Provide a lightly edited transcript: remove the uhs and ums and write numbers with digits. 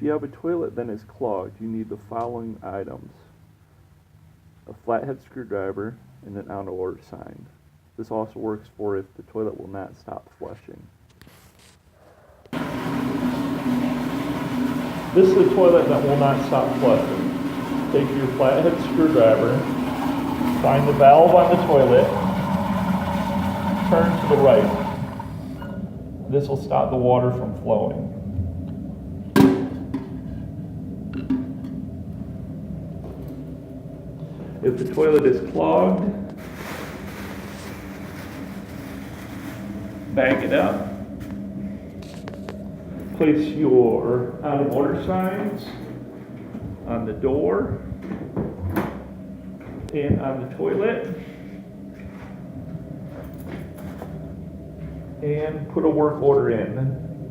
If you have a toilet that is clogged, you need the following items: a flathead screwdriver and an out of order sign. This also works for if the toilet will not stop flushing. This is a toilet that will not stop flushing. Take your flathead screwdriver, find the valve on the toilet, turn to the right. This will stop the water from flowing. If the toilet is clogged, back it up. Place your out of order signs on the door and on the toilet, and put a work order in.